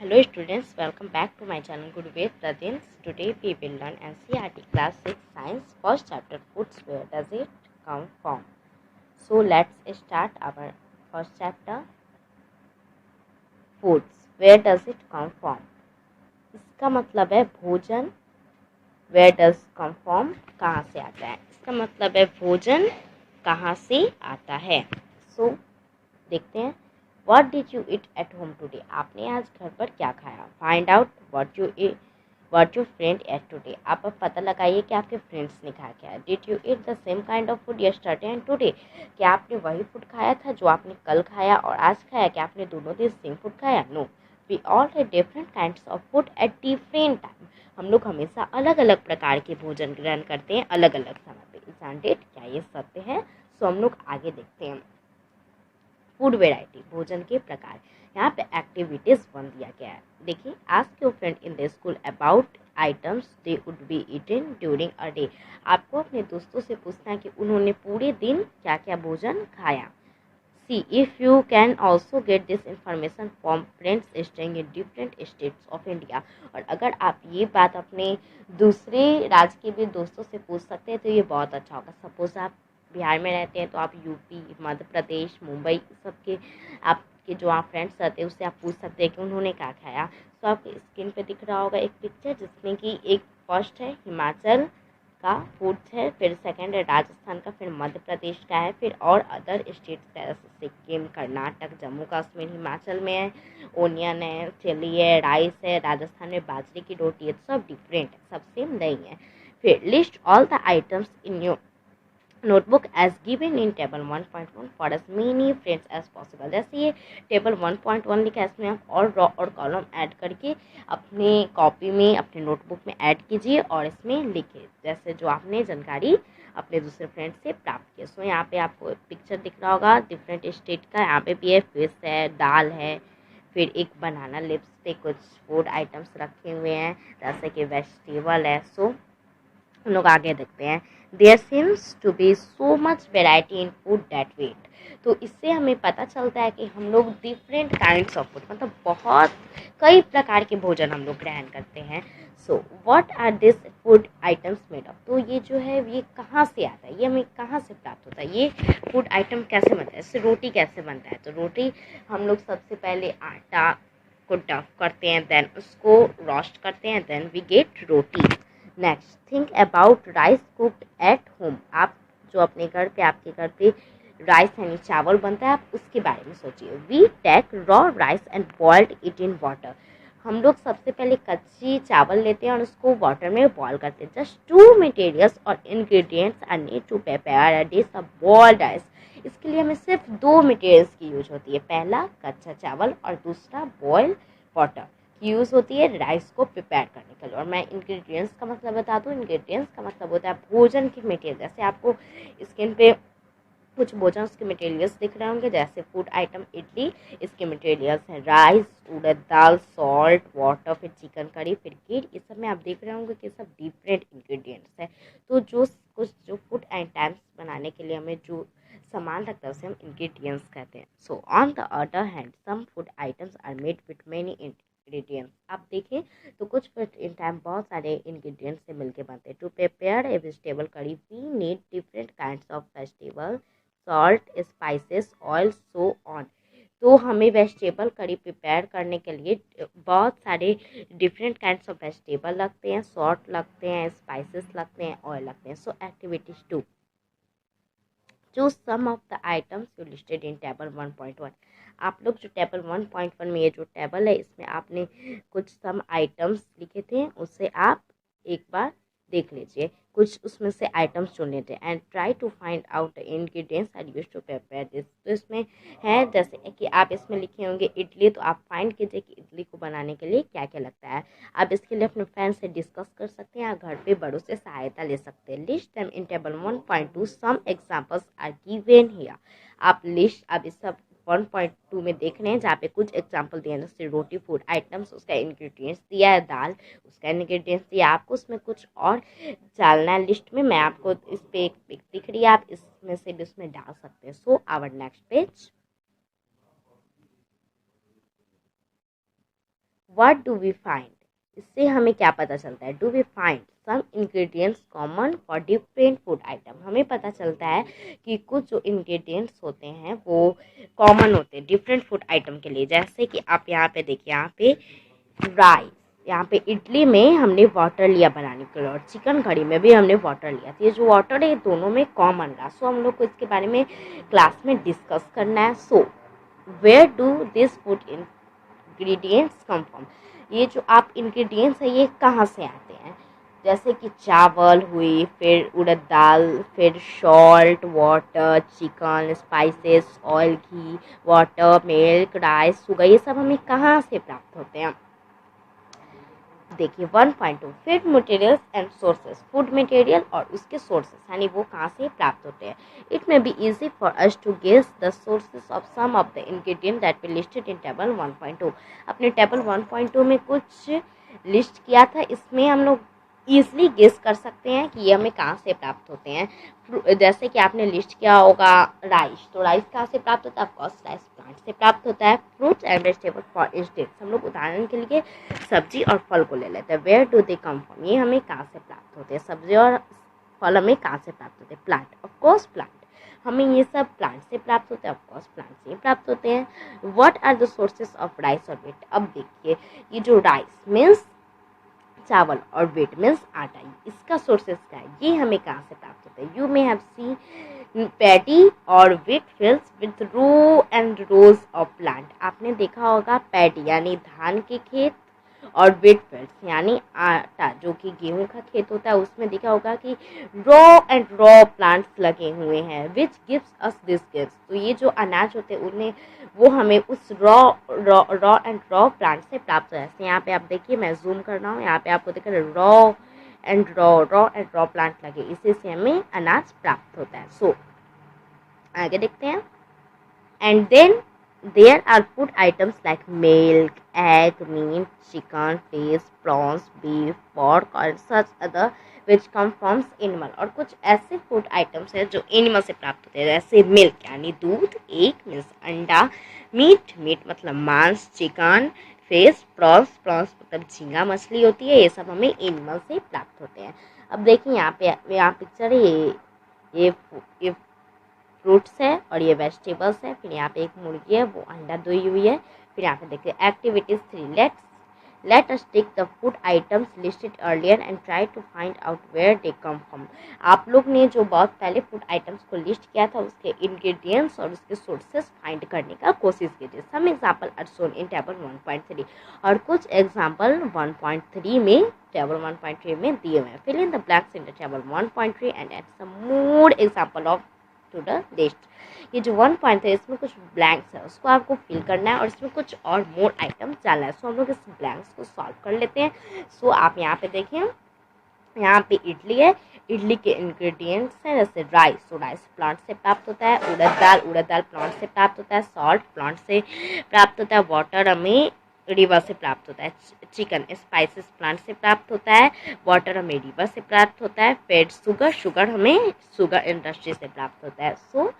Hello students, welcome back to my channel Guruved Pradins. Today we will learn NCERT Class 6 Science first chapter Foods. Where does it come from? So let's start our first chapter Foods. Where does it come from? इसका मतलब है भोजन. Where does come from? कहाँ से आता है. इसका मतलब है भोजन कहाँ से आता है. So देखते हैं. What did you eat at home today? आपने आज घर पर क्या खाया? Find out what your friend ate today. आप अब पता लगाइए कि आपके फ्रेंड्स ने खाया क्या. Did you eat the same kind of food yesterday and today? क्या आपने वही फूड खाया था जो आपने कल खाया और आज खाया? क्या आपने दोनों दिन सेम फूड खाया? No. We all had different kinds of food at different time. हम लोग हमेशा अलग अलग प्रकार के भोजन ग्रहण करते हैं अलग अलग समय पे. Isn't it? क्या ये सत्य है? So हम लोग आगे देखते हैं. फूड वेराइटी भोजन के प्रकार. यहाँ पे एक्टिविटीज 1 दिया गया है. देखिए, ask your friend in the school about items they would be eaten during a day. आपको अपने दोस्तों से पूछना है कि उन्होंने पूरे दिन क्या क्या भोजन खाया. See if you can also get this information from friends staying in different states of India. और अगर आप ये बात अपने दूसरे राज्य के भी दोस्तों से पूछ सकते हैं तो ये बहुत अच्छा होगा. सपोज आप बिहार में रहते हैं तो आप यूपी, मध्य प्रदेश, मुंबई सबके आपके जो आप फ्रेंड्स रहते हैं उससे आप पूछ सकते हैं कि उन्होंने क्या खाया. तो आपके स्क्रीन पे दिख रहा होगा एक पिक्चर जिसमें कि एक फर्स्ट है हिमाचल का फूड है, फिर सेकंड है राजस्थान का, फिर मध्य प्रदेश का है, फिर और अदर स्टेट्स का जैसे सिक्किम, कर्नाटक, जम्मू कश्मीर, हिमाचल में है ओनियन है, चिली है, राइस है, राजस्थान में बाजरे की रोटी है. सब डिफरेंट है, सब सेम नहीं है. फिर list all the items in your notebook as given in table 1.1 for as many friends as possible. जैसे ये टेबल 1.1 लिखा है इसमें आप और रॉ और कॉलम ऐड करके अपने कॉपी में अपने नोटबुक में ऐड कीजिए और इसमें लिखिए जैसे जो आपने जानकारी अपने दूसरे फ्रेंड से प्राप्त किया. सो यहाँ पे आपको पिक्चर दिख रहा होगा डिफरेंट स्टेट का. यहाँ पे भी है फिश है, दाल है, फिर एक बनाना लिप्स पे कुछ फूड आइटम्स रखे हुए हैं जैसे कि वेजिटेबल है. सो हम लोग आगे देखते हैं. There seems to be so much variety in food that wait. तो इससे हमें पता चलता है कि हम लोग डिफरेंट काइंड्स ऑफ फूड मतलब बहुत कई प्रकार के भोजन हम लोग ग्रहण करते हैं. So what are this food items made of. तो ये जो है ये कहाँ से आता है, ये हमें कहाँ से प्राप्त होता है, ये फूड आइटम कैसे बनता है, इससे रोटी कैसे बनता है. तो रोटी हम लोग सबसे पहले आटा को डफ करते हैं, देन उसको रोस्ट करते हैं, then we get roti. Next think about rice cooked at home. आप जो अपने घर पे आपके घर पे राइस यानी चावल बनता है आप उसके बारे में सोचिए. We take raw rice and boiled it in water. हम लोग सबसे पहले कच्ची चावल लेते हैं और उसको वाटर में बॉयल करते हैं. जस्ट 2 मटेरियल्स और ingredients are need to prepare a dish of boiled rice. इसके लिए हमें सिर्फ 2 मटेरियल्स की यूज होती है. पहला कच्चा चावल और दूसरा बॉयल वाटर की यूज़ होती है राइस को प्रिपेयर करने के लिए. और मैं इंग्रेडिएंट्स का मतलब बता दूँ. इंग्रेडिएंट्स का मतलब होता है भोजन के मटेरियल. जैसे आपको स्क्रीन पे कुछ भोजन उसके मटेरियल्स दिख रहे होंगे जैसे फूड आइटम इडली, इसके मटेरियल्स हैं राइस, उड़द दाल, सॉल्ट, वाटर, फिर चिकन करी, फिर घी. इस सब में आप देख रहे होंगे कि सब डिफरेंट इंग्रेडिएंट्स हैं. तो जो फूड आइटम्स बनाने के लिए हमें जो सामान लगता है उसे हम इंग्रेडिएंट्स कहते हैं. So on the other hand some food items are made with many ingredients. आप देखें तो कुछ फूड आइटम बहुत सारे इंग्रेडिएंट्स से मिलके बनते हैं. To prepare a vegetable curry we need different kinds of vegetable, salt, spices, oil, so on. तो हमें वेजिटेबल करी प्रिपेयर करने के लिए बहुत सारे डिफरेंट काइंड्स ऑफ वेजिटेबल लगते हैं, सॉल्ट लगते हैं, स्पाइसेस लगते हैं, ऑयल लगते हैं. So activities 2, choose some of the items you listed in table 1.1. आप लोग जो टेबल 1.1 में ये जो टेबल है इसमें आपने कुछ सम आइटम्स लिखे थे उससे आप एक बार देख लीजिए. कुछ उसमें से आइटम्स चुने थे and try to find out the ingredients are used to prepare this. तो इसमें है जैसे कि आप इसमें लिखे होंगे इडली, तो आप फाइंड कीजिए कि इडली को बनाने के लिए क्या क्या लगता है. आप इसके लिए अपने फ्रेंड से डिस्कस कर सकते हैं या घर पे बड़ों से सहायता ले सकते हैं. List them in table 1.2. Some examples are given here. आप इस सब 1.2 में देख रहे हैं जहाँ पे कुछ एग्जांपल दिए हैं जैसे रोटी फूड आइटम्स उसका इंग्रेडिएंट्स दिया है, दाल उसका इंग्रेडिएंट्स दिया. आपको उसमें कुछ और डालना है लिस्ट में. मैं आपको इस पे एक पिक दिख रही है आप इसमें से भी उसमें डाल सकते हैं. So our next page. What do we find, इससे हमें क्या पता चलता है, do we find some ingredients common for different food item, हमें पता चलता है कि कुछ जो इंग्रेडिएंट्स होते हैं वो कॉमन होते हैं डिफरेंट फूड आइटम के लिए। जैसे कि आप यहाँ पे देखिए, यहाँ पे राइस, यहाँ पे इडली में हमने वाटर लिया बनाने के लिए और चिकन करी में भी हमने वाटर लिया। तो ये जो वाटर है ये दोनों में कॉमन रहा। सो हम लोग को इसके बारे में क्लास में डिस्कस करना है। So where do this food ingredients come from, ये जो आप इंग्रेडिएंट्स है ये कहाँ से आते हैं। जैसे कि चावल हुई, फिर उड़द दाल, फिर salt, water, chicken, spices, oil, घी, वाटर, मिल्क, राइस, शुगर, ये सब हमें कहाँ से प्राप्त होते हैं। देखिए 1.2 food materials and sources, food material और उसके सोर्सेस यानी वो कहाँ से प्राप्त होते हैं। It may be easy for us to guess the sources of some of the ingredient that we listed in table 1.2, अपने टेबल 1.2 में कुछ लिस्ट किया था, इसमें हम लोग ईजिली गेस कर सकते हैं कि ये हमें कहाँ से प्राप्त होते हैं। जैसे कि आपने लिस्ट किया होगा राइस, तो राइस कहाँ से प्राप्त होता है, ऑफकोर्स राइस प्लांट से प्राप्त होता है। Fruits and vegetable for instance, हम लोग उदाहरण के लिए सब्जी और फल को ले लेते हैं। Where do they come from, ये हमें कहाँ से प्राप्त होते हैं, सब्जी और फल हमें कहाँ से प्राप्त होते हैं, प्लांट, ऑफकोर्स प्लांट, हमें ये सब प्लांट से प्राप्त होते हैं, ऑफकोर्स प्लांट से ही प्राप्त होते हैं। What are the sources of rice और व्हीट, अब देखिए ये जो राइस मीन्स चावल और व्हीट मीन्स आटा, इसका सोर्सेस क्या है, ये हमें कहाँ से प्राप्त होता है। You may have seen paddy और wheat fields with row and rows of plant, आपने देखा होगा पैडी यानी धान के खेत और व्हीट फील्ड्स यानी आटा जो कि गेहूं का खेत होता है, उसमें देखा होगा कि रॉ एंड रॉ प्लांट्स लगे हुए हैं which gives us this gives, तो ये जो अनाज होते हैं उन्हें वो हमें उस रॉ एंड रॉ प्लांट से प्राप्त हो जाते हैं। यहाँ पे आप देखिए, मैं जूम कर रहा हूँ, यहाँ पे आपको दिख रहा है रॉ एंड रॉ प्लांट लगे, इसी से हमें अनाज प्राप्त होता है। सो आगे देखते हैं। And then there are food items like milk, egg, meat, chicken, fish, prawns, beef, pork और such other which come from animal, और कुछ ऐसे फूड आइटम्स हैं जो एनिमल से प्राप्त होते हैं, जैसे मिल्क यानी दूध, एग मीन्स अंडा, मीट मतलब मांस, चिकन, फिश, प्रॉन्स मतलब झींगा मछली होती है, ये सब हमें एनिमल से प्राप्त होते हैं। अब देखिए यहाँ पिक्चर है, ये फ्रूट्स है और ये वेजिटेबल्स है, फिर यहाँ पे एक मुर्गी है वो अंडा दोई हुई है। फिर यहाँ पे देखिए activities 3, let us take the food items listed earlier and try to find out where they come from, आप लोग ने जो बहुत पहले फूड आइटम्स को लिस्ट किया था उसके इंग्रेडिएंट्स और उसके सोर्सेस फाइंड करने का कोशिश कीजिए। Some example are shown in table 1.3, और कुछ एग्जाम्पल 1.3 में टेबल 1.3 में दिए हुए हैं। Fill in the blanks in the table 1.3 and add some more example of to the list, ये जो 1.3 इसमें कुछ ब्लैंक्स है उसको आपको फिल करना है और इसमें कुछ और मोर आइटम्स डालना है। सो हम लोग इस ब्लैंक्स को सॉल्व कर लेते हैं। सो आप यहाँ पे देखिए, यहाँ पे इडली है, इडली के इंग्रेडिएंट्स हैं जैसे राइस, तो राइस प्लांट से प्राप्त होता है, उड़द दाल प्लांट से प्राप्त होता है, सॉल्ट प्लांट से प्राप्त होता है, वाटर हमें रिवर से प्राप्त होता है, चिकन स्पाइसेस प्लांट से प्राप्त होता है, वाटर हमें रिवर से प्राप्त होता है, फिर शुगर हमें शुगर इंडस्ट्री से प्राप्त होता है। सो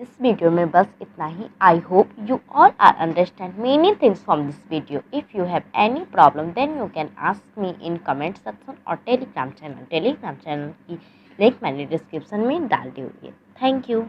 इस वीडियो में बस इतना ही। I hope you all are understand many things from this video. If you have any problem then you can ask me in comment section और टेलीग्राम चैनल की लिंक मैंने डिस्क्रिप्शन में डाल दी हुई है। Thank you.